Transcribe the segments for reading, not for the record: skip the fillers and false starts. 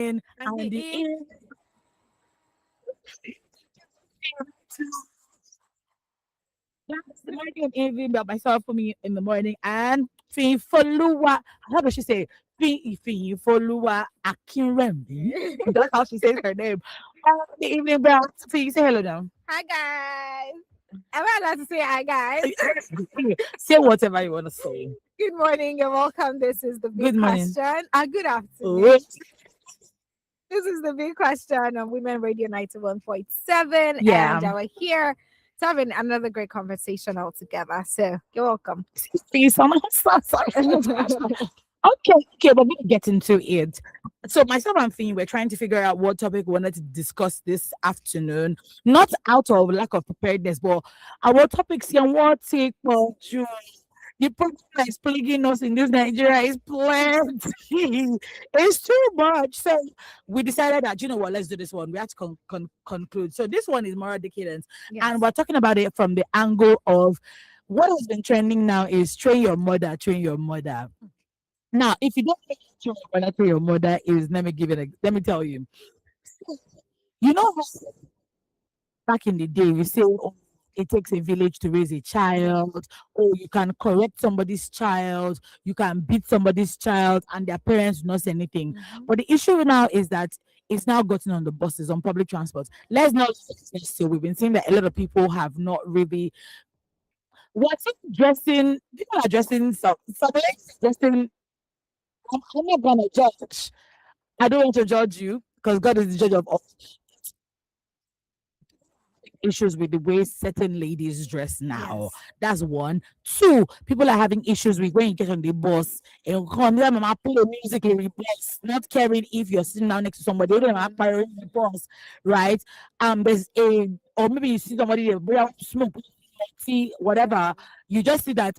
and And the the that's the morning envy about myself for me in the morning and Fin Folua. How does she say? Fin Folua Akinrembi. That's how she says her name. The evening bell. Fin, say hello now. Hi guys. Am I allowed to say hi guys? Say whatever you want to say. Good morning, you're welcome. This is the Good big morning. question. Good afternoon. Oh, This is the big question on Women Radio 91.7, yeah. and we're here to having another great conversation all together. So you're welcome. Please, I'm so sorry. Okay, okay, but we'll get into it. So myself and Finn, we're trying to figure out what topic we wanted to discuss this afternoon. Not out of lack of preparedness, but our topics here what take you. The problem that is plaguing us in this Nigeria is plenty. It's too much. So we decided that, you know what, let's do this one. We have to conclude. So this one is moral decadence. And Yes. we're talking about it from the angle of what has been trending now is train your mother, train your mother. Now, if you don't think train your mother, train your mother is, let me tell you, you know, how back in the day, we say, oh, it takes a village to raise a child, or you can correct somebody's child, you can beat somebody's child, and their parents do not say anything. Mhm. But the issue now is that it's now gotten on the buses, on public transport. Let's not so we've been seeing that a lot of people have not really what's it dressing people are dressing some ladies dressing. I'm not gonna judge. I don't want to judge you because God is the judge of all issues with the way certain ladies dress now. Yes. That's one. Two, people are having issues with when you get on the bus and come there, mama play music in the bus, not caring if you're sitting down next to somebody, they don't Mhm. parent the bus, right? There's a or maybe you see somebody there, smoke, tea, whatever. You just see that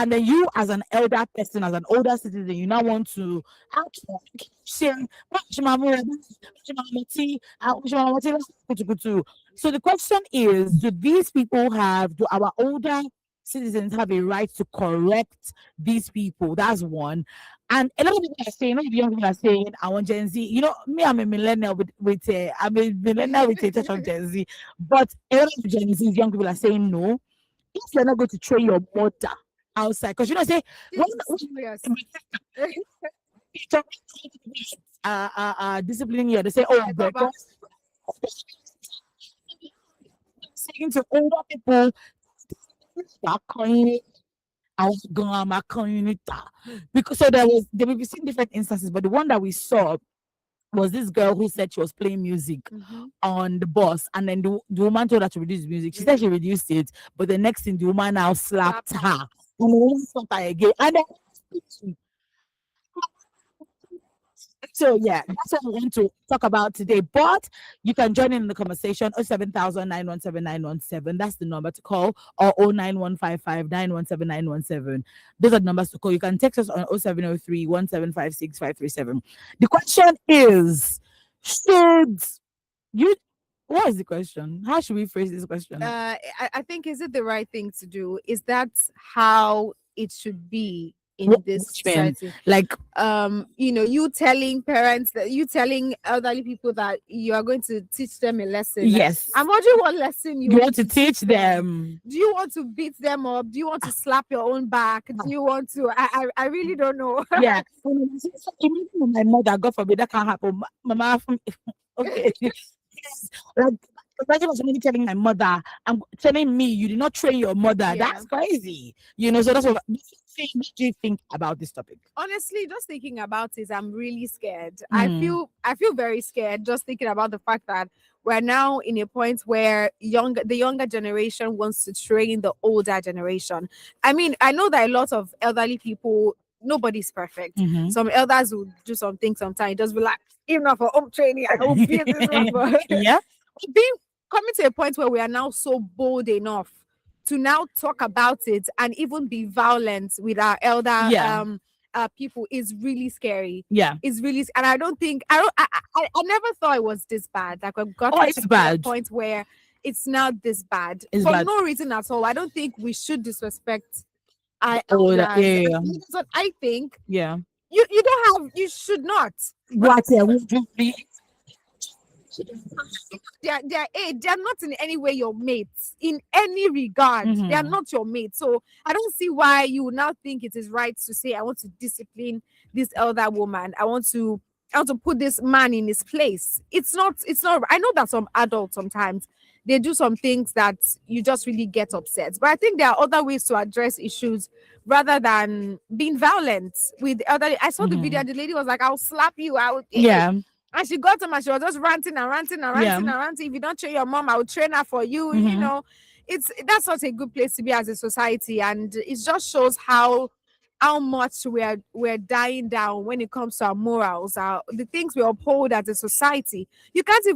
and then you, as an elder person, as an older citizen, you now want to act like saying, so the question is, do our older citizens have a right to correct these people? That's one. And a lot of people are saying, a lot of young people are saying, I want Gen Z. You know, me, I'm a millennial I'm a millennial with a touch of Gen Z. But a lot of Gen Z young people are saying no. If you're not going to train your mother outside, because you know, say This when is serious. teacher disciplining you, they say, oh, I thought about because saying to older people, start calling it. I was going to calling it because so there will be seen different instances, but the one that we saw was this girl who said she was playing music Mhm. on the bus, and then the woman told her to reduce the music. She said Really she reduced it, but the next thing the woman now slapped slapped her, her. and the woman slapped her again, and then so yeah, that's what we want to talk about today. But you can join in the conversation 07009179117. That's the number to call, or 09155917917. Those are the numbers to call. You can text us on 0703 The question is, should you what is the question? How should we phrase this question? I think, is it the right thing to do? Is that how it should be in this Which mean society? like You telling parents, that you telling elderly people that you are going to teach them a lesson. yes, I'm wondering what lesson you you want want to to teach teach them. them. Do you want to beat them up? Do you want to slap your own back? Do you want to? I really don't know. Yeah. Imagine my mother, God forbid that can't happen. Mama, okay. Yes. Like, imagine somebody telling my mother, I'm telling me you did not train your mother. Yeah. That's crazy. You know, so that's what do you think about this topic? Honestly, just thinking about it, I'm really scared. Mm. I feel very scared just thinking about the fact that we're now in a point where the younger generation wants to train the older generation. I mean, I know that a lot of elderly people, nobody's perfect. Mm-hmm. Some elders will do something sometimes, just be like, even not for home training, I will beat this one. But Yeah. being coming to a point where we are now so bold enough to now talk about it and even be violent with our elder Yeah. people is really scary. Yeah. It's really, and I don't think I never thought it was this bad. Like I've Oh, gotten it's to a bad. point where it's not this bad It's for bad. no reason at all. I don't think we should disrespect our Oh, elders. yeah, yeah, That's what I think. yeah. You don't have, you should not. What would you be? They're not in any way your mates in any regard. They are Mhm. not your mates. So I don't see why you would now think it is right to say, I want to discipline this elder woman. I want to put this man in his place. It's not. I know that some adults sometimes they do some things that you just really get upset. But I think there are other ways to address issues rather than being violent with the other. I saw the video Mhm. and the lady was like, I'll slap you. I would Yeah. and she got him and she was just ranting and ranting and Yeah. ranting and ranting. If you don't train your mom, I will train her for you. You Mhm. know, that's not a good place to be as a society. And it just shows how much we're dying down when it comes to our morals, the things we uphold as a society. You can't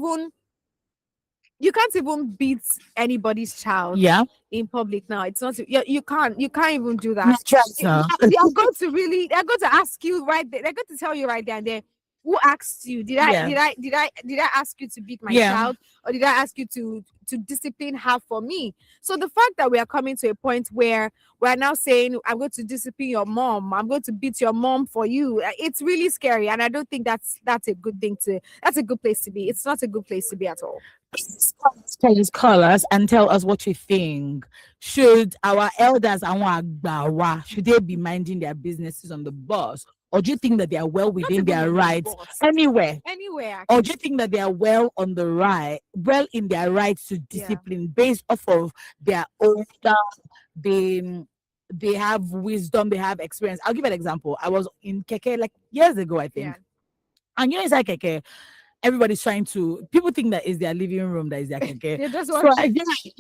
even beat anybody's child Yeah. in public now. It's not you can't even do that. Not just They're going to ask you right there. They're going to tell you right there and there, who asked you? Did I Yeah. ask you to beat my Yeah. child, or did I ask you to discipline her for me? So the fact that we are coming to a point where we're now saying, I'm going to discipline your mom, I'm going to beat your mom for you, it's really scary. And I don't think that's a good thing to that's a good place to be. It's not a good place to be at all. Please call us and tell us what you think. Should our elders and our agbawa, should they be minding their businesses on the bus, or do you think that they are well Not within even their on the rights bus. anywhere? Anywhere. Or do you think that they are well in their rights to Yeah. discipline based off of their older, they have wisdom, they have experience? I'll give an example. I was in Keke like years ago, I think. Yeah. And inside Keke, everybody's trying to, people think that is their living room, that is their Keke. They just So want I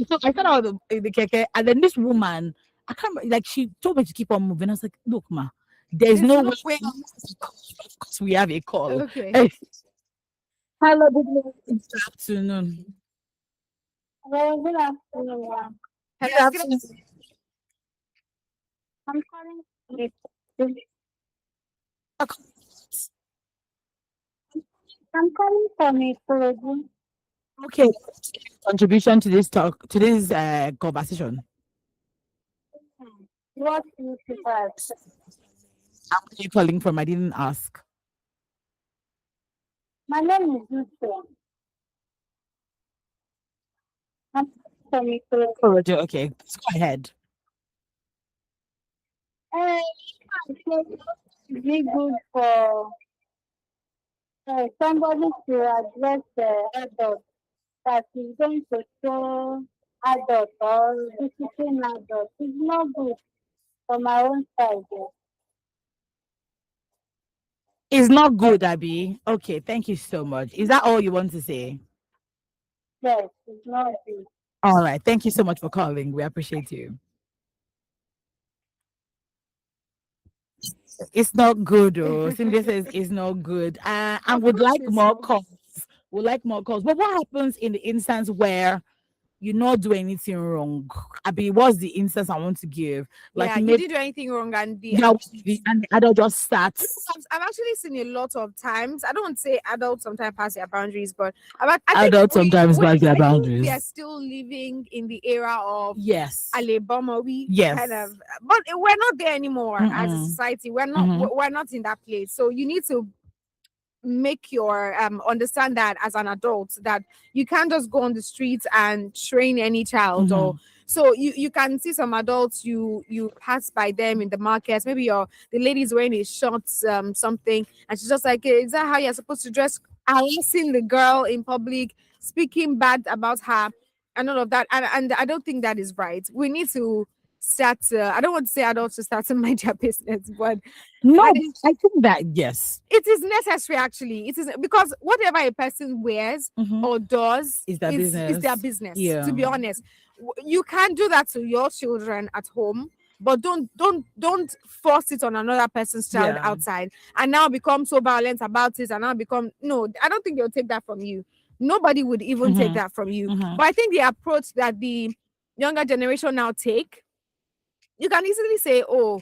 started out the Keke, and then this woman, I can't remember, like she told me to keep on moving. I was like, look, ma, there's no way. Of course we have a call. Okay. Hello, good afternoon. Well, good afternoon. Ma'am. Good Hello, afternoon. I'm calling with I'm calling from Ikorodu. Okay, contribution to this talk, to this conversation. What you prefer? Where are you calling from? I didn't ask. My name is Lucia. I'm from Ikorodu. Roger, okay, let's go ahead. It's really good for somebody to address the adult that is going to show adult or discipline adult. It's not good for my own side. It's not good, Abby. Okay, thank you so much. Is that all you want to say? Yes, it's not good. All right, thank you so much for calling. We appreciate you. It's not good, oh. Cindy says it's not good. I Of would course like it's more not. calls. Would like more calls. But what happens in the instance where you not do anything wrong? Abby, what's the instance I want to give? Like Yeah, you maybe didn't do anything wrong, and and the adult just starts. I've actually seen a lot of times. I don't say adults sometimes pass their boundaries, but I think Adults sometimes pass their I think we are boundaries. still living in the era of Yes. Alebomowi Yes. kind of, but we're not there anymore as a Mm-mm. society. We're not. Mhm. We're not in that place. So you need to make your understand that as an adult, that you can't just go on the streets and train any child. Or Mhm. so you can see some adults, you pass by them in the markets, maybe the lady's wearing a short something, and she's just like, "Hey, is that how you're supposed to dress?" Harassing the girl in public, speaking bad about her and all of that. And I don't think that is right. We need to start I don't want to say adults to start to mind their business, but No, I I think that yes. it is necessary. Actually, it is, because whatever a person wears Mhm. or does Is their is their business. business. Yeah. To be honest, you can do that to your children at home, but don't force it on another person's child Yeah. outside, and now become so violent about it, and now become no. I don't think they'll take that from you. Nobody would even take Mhm. that from you. Mhm. But I think the approach that the younger generation now take, you can easily say, "Oh,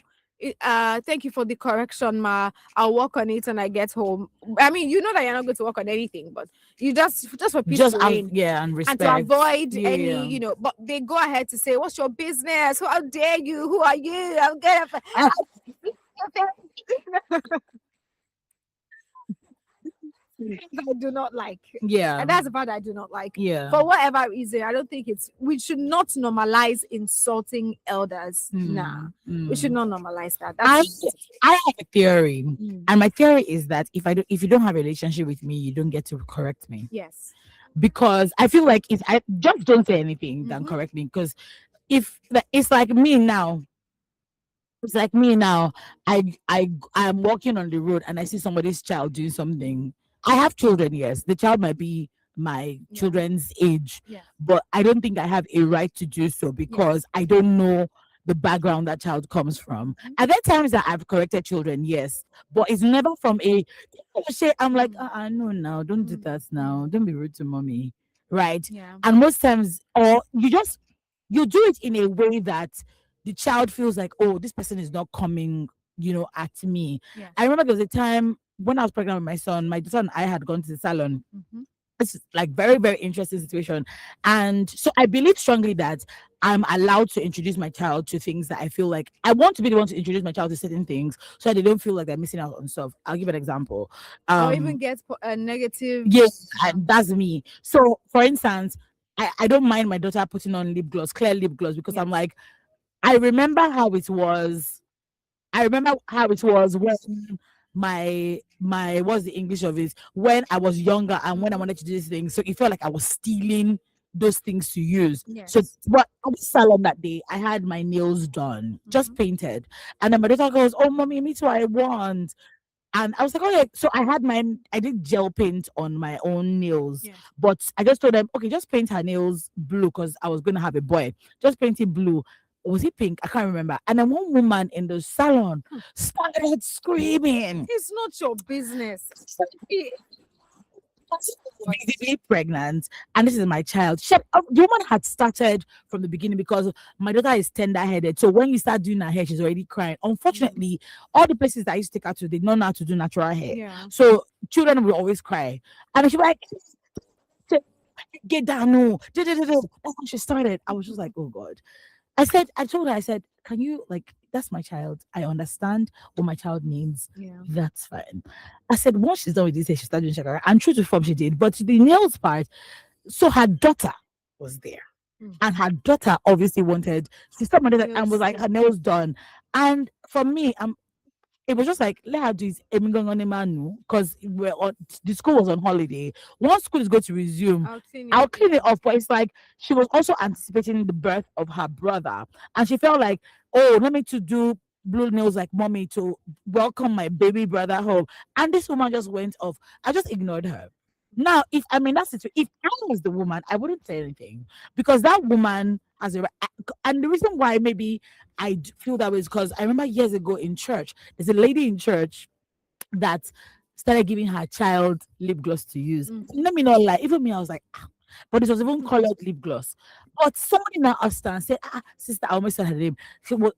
thank you for the correction, ma. I'll work on it when I get home." I mean, you know that you're not going to work on anything, but you just for peace Just to reign yeah, and and respect. to avoid Yeah. any, but they go ahead to say, "What's your business? How dare you? Who are you? I'm gonna." I do not like. Yeah. And that's the part I do not like. Yeah. For whatever reason, I don't think we should not normalize insulting elders. Nah. We should not normalize that. I That's I have a theory, Mm. and my theory is that if you don't have a relationship with me, you don't get to correct me, yes. because I feel like if I just don't say anything, then Mhm. correct me. Because if it's like me now, it's like me now. I'm walking on the road and I see somebody's child doing something. I have children, yes. The child might be my Yeah. children's age, Yeah. but I don't think I have a right to do so because I don't know the background that child comes from. Mhm. Are there times that I've corrected children? Yes, but it's never from a. I'm like, no, now don't do Mm. that. Now don't be rude to mommy, right? Yeah. And most times, or you do it in a way that the child feels like, oh, this person is not coming, at me. Yeah. I remember there was a time when I was pregnant with my son, my daughter and I had gone to the salon. Mhm. This is like very, very interesting situation. And so I believe strongly that I'm allowed to introduce my child to things that I feel like I want to be the one to introduce my child to certain things so that they don't feel like they're missing out on stuff. I'll give an example. Or even get a negative. Yes, that's me. So for instance, I don't mind my daughter putting on lip gloss, clear lip gloss, because I'm Yes. like, I remember how it was. I remember how it was when my what's the English of it, when I was younger and when I wanted to do these things. So it felt like I was stealing those things to use. Yes. So what at the salon that day, I had my nails done, just painted. And then my daughter goes, oh mommy, me too, I want. And I was like, okay, so I did gel paint on my own nails, Yes. but I just told them, okay, just paint her nails blue because I was going to have a boy. Just paint it blue. Was it pink? I can't remember. And then one woman in the salon started screaming. It's not your business. Visibly pregnant, and this is my child. The woman had started from the beginning because my daughter is tender-headed. So when you start doing her hair, she's already crying. Unfortunately, all the places that I used to take her to, they don't know how to do natural hair. Yeah. So children will always cry. And she was like, get down, no. That's how she started. I was just like, oh God. I told her, I said, can you, like, that's my child. I understand what my child needs. Yeah. That's fine. I said, once she's done with this, she started doing shakara. And true to form, she did. But the nails part, so her daughter was there. And her daughter obviously wanted, she stopped my daughter and was like, her nails done. And for me, it was just like, let her do it because the school was on holiday. Once school is going to resume, I'll clean it off. But it's like she was also anticipating the birth of her brother, and she felt like, oh, let me to do blue nails like mommy to welcome my baby brother home. And this woman just went off. I just ignored her. Now, if I'm in that situation, if I was the woman, I wouldn't say anything because that woman has a. And the reason why maybe feel that way is because I remember years ago in church, there's a lady in church that started giving her child lip gloss to use. Let me not lie, even me, I was like, but it was even colored lip gloss. But somebody now asked her and said, sister, I almost said her name. She was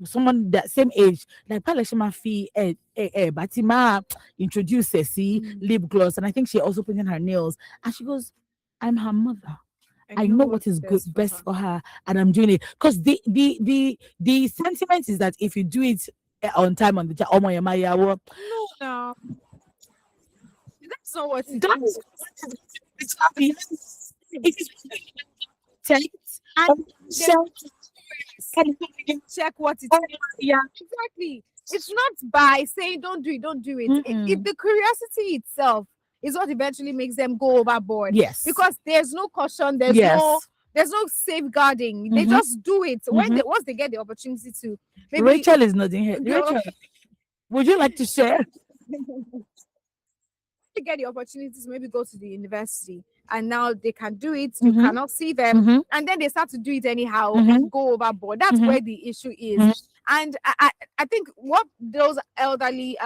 someone that same age, like Palashima Fee, Batima introduced lip gloss, and I think she also put in her nails. And she goes, I'm her mother. I know what is best for her, and I'm doing it. Because the sentiment is that if you do it on time on the job, no. That's not what it is. It's happy. Check what it is. Yeah, exactly. It's not by saying don't do it. The curiosity itself is what eventually makes them go overboard. Yes. Because there's no caution, there's no safeguarding. They just do it. Once they get the opportunity to. Maybe Rachel is nodding here. Rachel, would you like to share? To get the opportunity to maybe go to the university, and now they can do it. You cannot see them, and then they start to do it anyhow and go overboard. That's where the issue is. And I think what those elderly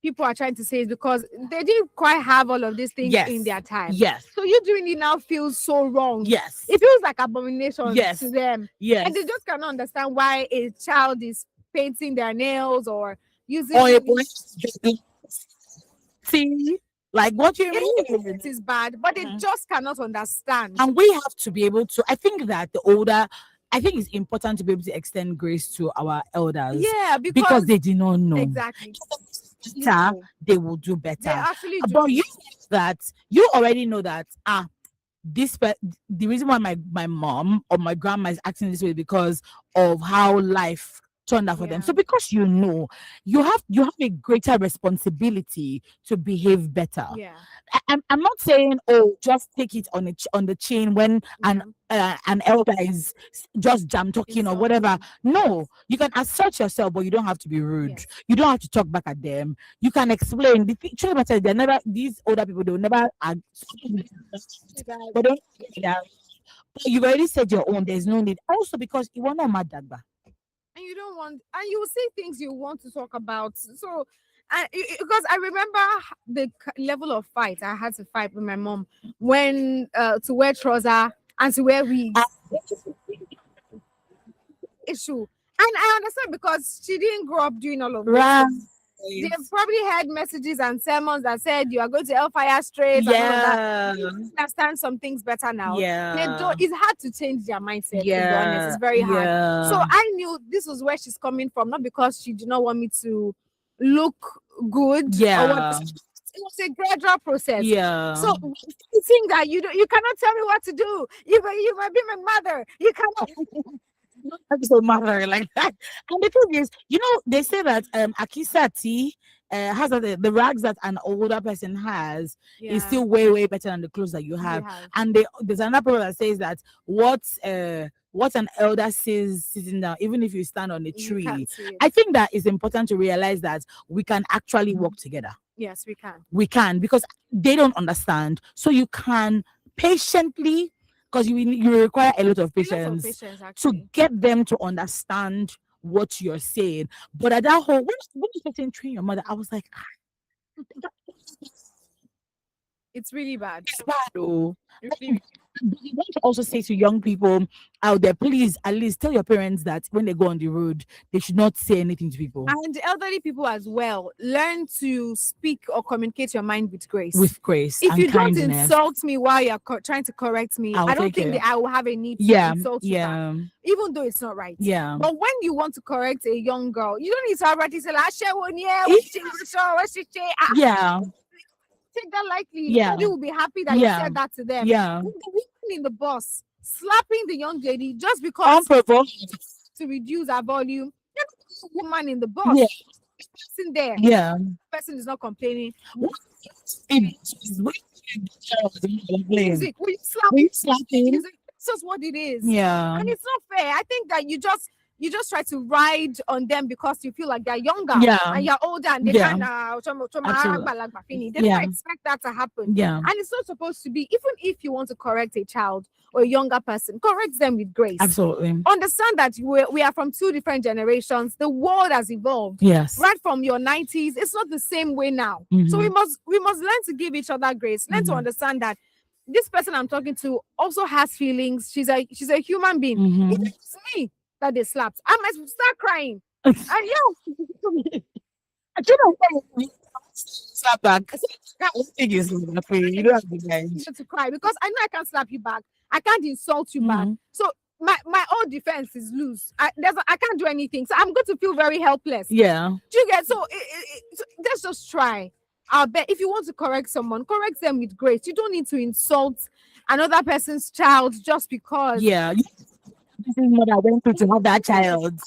people are trying to say is because they didn't quite have all of these things in their time. Yes. So you doing it now feels so wrong. Yes. It feels like abomination to them. Yes. And they just cannot understand why a child is painting their nails or using see, like what you mean? It is bad, but they just cannot understand. And we have to be able to, I think that I think it's important to be able to extend grace to our elders. Yeah, because they did not know. Exactly. better, people. they will do They better. actually do. But you know that you already know that the reason why my mom or my grandma is acting this way is because of how life turned out for them. Yeah. So because you have a greater responsibility to behave better. Yeah. I'm not saying, oh, just take it on on the chin when an elder is just jam talking or whatever. Insulting. No, you can assert yourself, but you don't have to be rude. Yes. You don't have to talk back at them. You can explain. The truth about it, they're never these older people. They will never. But don't. Yeah. But you've already said your own. There's no need. Also, because you want to mad dagba. And you don't want, and you will say things you want to talk about. So, because I remember the level of fight I had to fight with my mom when to wear trouser and to wear wigs. Issue. And I understand because she didn't grow up doing all of this. Right. They've probably heard messages and sermons that said you are going to Hellfire Straight and all of that. They understand some things better now. They don't. It's hard to change their mindset. To be honest, it's very hard. So I knew this was where she's coming from, not because she did not want me to look good. Yeah. It was a gradual process. Yeah. So you think that you cannot tell me what to do. You might be my mother. You cannot. So matter like that. And the thing is, they say that Akisati has the rags that an older person has is still way better than the clothes that you have. And there's another proverb that says that what an elder says sitting down, even if you stand on a tree. I think that it's important to realize that we can actually work together. Yes, we can. We can, because they don't understand. So you can patiently, because you require a lot of patience to get them to understand what you're saying. But at that whole, when you saying train your mother, I was like, it's really bad. It's bad, though. You want to also say to young people out there, please at least tell your parents that when they go on the road, they should not say anything to people. And elderly people as well, learn to speak or communicate your mind with grace. With grace. If and you kindness. don't insult me while you're trying to correct me, I don't think that I will have a need to insult you back, even though it's not right. Yeah. But when you want to correct a young girl, you don't need to already say, yeah. Take that lightly. Somebody will be happy that you said that to them. Yeah. The woman in the bus slapping the young lady just because to reduce her volume. The woman in the bus sitting there. Yeah. The person is not complaining. Music, we slapping. It's just what it is. Yeah. And it's not fair. I think that you just try to ride on them because you feel like they're younger and you're older and they can't they don't expect that to happen. And it's not supposed to be. Even if you want to correct a child or a younger person, correct them with grace. Absolutely. Understand that we are from two different generations. The world has evolved. Yes. Right from your 90s, it's not the same way now. So we must learn to give each other grace. Learn to understand that this person I'm talking to also has feelings. She's a human being. It's me that they slapped. I might start crying. And I don't know. Slap back. You don't have to cry because I know I can't slap you back. I can't insult you back. So my own defense is loose. I can't do anything. So I'm going to feel very helpless. Yeah. Do you get? So let's just try. I'll bet if you want to correct someone, correct them with grace. You don't need to insult another person's child just because. Yeah. This is what I went through to have that child.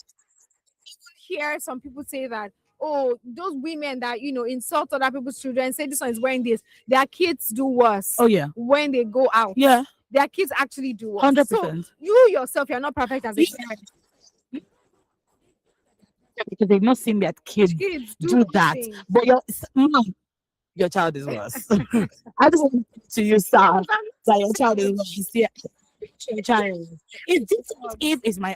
Hear some people say that, oh, those women that insult other people's children, say this one is wearing this, their kids do worse. Oh yeah. When they go out. Yeah. Their kids actually do worse. 100%. So you yourself, you're not perfect as a parent. Because they've not seen their kids do that. Things. But your child is worse. I just want to use that your child is worse. Yeah. Your child. If my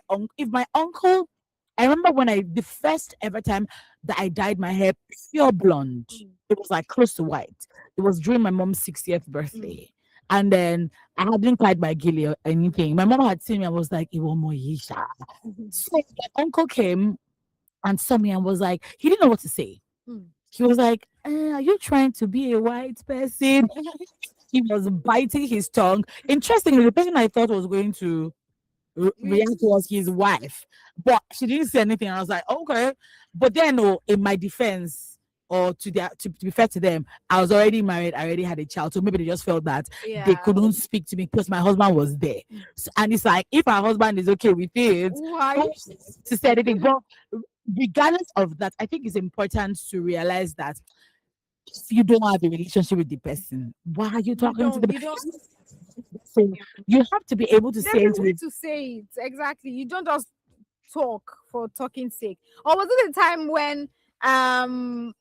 uncle, I remember when the first ever time that I dyed my hair pure blonde, it was like close to white. It was during my mom's 60th birthday. And then I hadn't tied my gilly or anything. My mom had seen me and was like, So my uncle came and saw me and was like, he didn't know what to say. He was like, are you trying to be a white person? He was biting his tongue. Interestingly, the person I thought was going to react was his wife, but she didn't say anything. I was like, okay. But then, in my defense, or to their to be fair to them, I was already married, I already had a child, so maybe they just felt that they Yeah. couldn't speak to me because my husband was there. And it's like, if our husband is okay with it, Why? to say anything. But regardless of that, I think it's important to realize that if you don't have a relationship with the person, why are you talking to them? You don't. So you have to be able to say There's it a way with to say it exactly. You don't just talk for talking sake. Or was it a time when um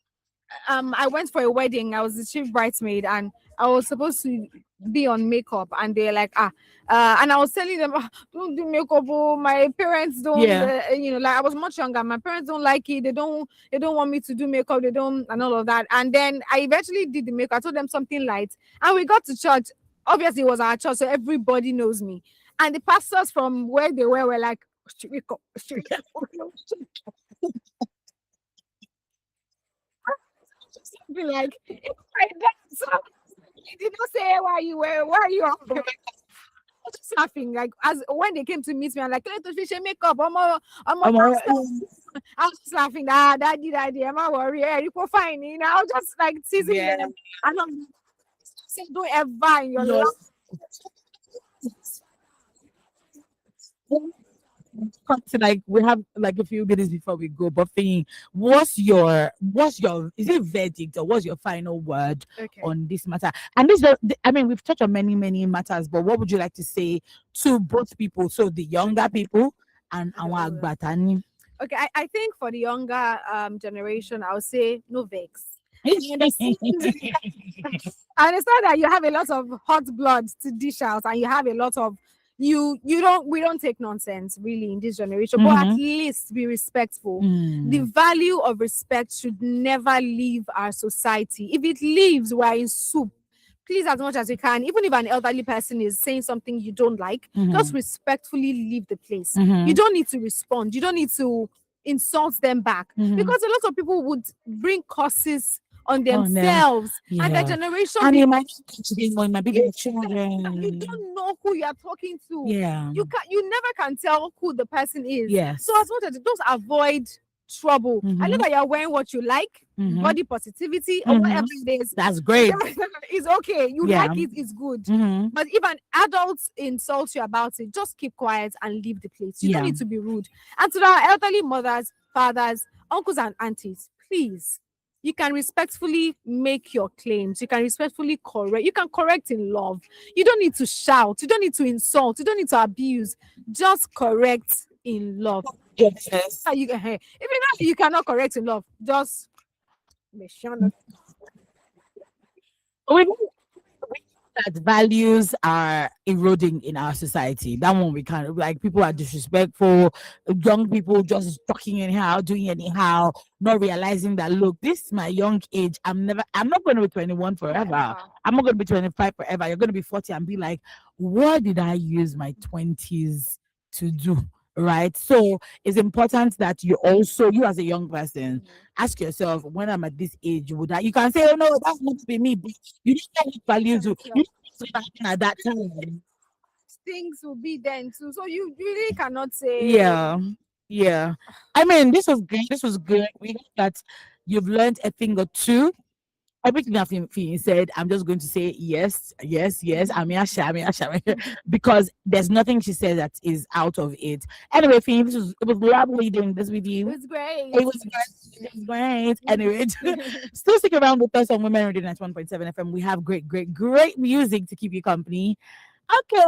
I went for a wedding. I was the chief bridesmaid, and I was supposed to be on makeup, and they're like, and I was telling them, don't do makeup. Oh, my parents don't, yeah. like I was much younger. My parents don't like it. They don't want me to do makeup. They don't, and all of that. And then I eventually did the makeup. I told them something light, and we got to church. Obviously, it was our church, so everybody knows me. And the pastors from where they were like, "She wake up, she wake up." Be like, it's my dad. So he did not say why are you on the makeup? I was just laughing. Like as when they came to meet me, I'm like, let us finish makeup. I'm a I'm all pastor. I was just laughing. Daddy, I'm not worried. Yeah, you go fine. I was just like teasing Yeah. them. And I'm saying, don't ever in your No. life. Come to, like, we have like a few minutes before we go, but Fee, what's your is it verdict or what's your final word Okay. on this matter? And I mean, we've touched on many matters, but what would you like to say to both people, so the younger people and And the our older. Agbatani? Okay, I think for the younger generation, I would say no vex. I understand that you have a lot of hot blood to dish out, and you have a lot of you don't we don't take nonsense really in this generation, but at Mhm. least be respectful. The Mm. value of respect should never leave our society. If it leaves, we're in soup. Please, as much as you can, even if an elderly person is saying something you don't like, just Mhm. respectfully leave the place. Mhm. You don't need to respond. You don't need to insult them back, Mhm. because a lot of people would bring curses on Oh, no. themselves and their Yeah. generation. And it might be their You children. don't know who you are talking to. Yeah. You never can tell who the person is. Yes. So as much as just avoid trouble. I know Mhm. that you're wearing what you like, Mhm. body positivity or whatever it is. That's great. It's okay. You Yeah. like it, it's good. Mhm. But if an adult insults you about it, just keep quiet and leave the place. You don't Yeah. need to be rude. And to our elderly mothers, fathers, uncles, and aunties, please, you can respectfully make your claims. You can respectfully correct. You can correct in love. You don't need to shout. You don't need to insult. You don't need to abuse. Just correct in love. Yes. If you cannot correct in love, just We know that values are eroding in our society. That one we can't, like, people are disrespectful, young people just talking anyhow, doing anyhow, not realizing that, look, this is my young age. I'm not going to be 21 forever. I'm not going to be 25 forever. You're going to be 40 and be like, what did I use my 20s to do? Right. So it's important that you as a young person, ask yourself, when I'm at this age, you can say, oh no, that's not be me, but you don't know what values you don't say that at that time. things will be then too. So you really cannot say Yeah. Yeah. I mean, this was great. This was good. We hope that you've learned a thing or two. Everything that Finn said, I'm just going to say yes. Because there's nothing she said that is out of it. Anyway, Finn, it was lovely doing this with it you. was great. It was great. It was great. Anyway, still stick around with us on Women Radio 91.7 FM. We have great music to keep you company. Okay,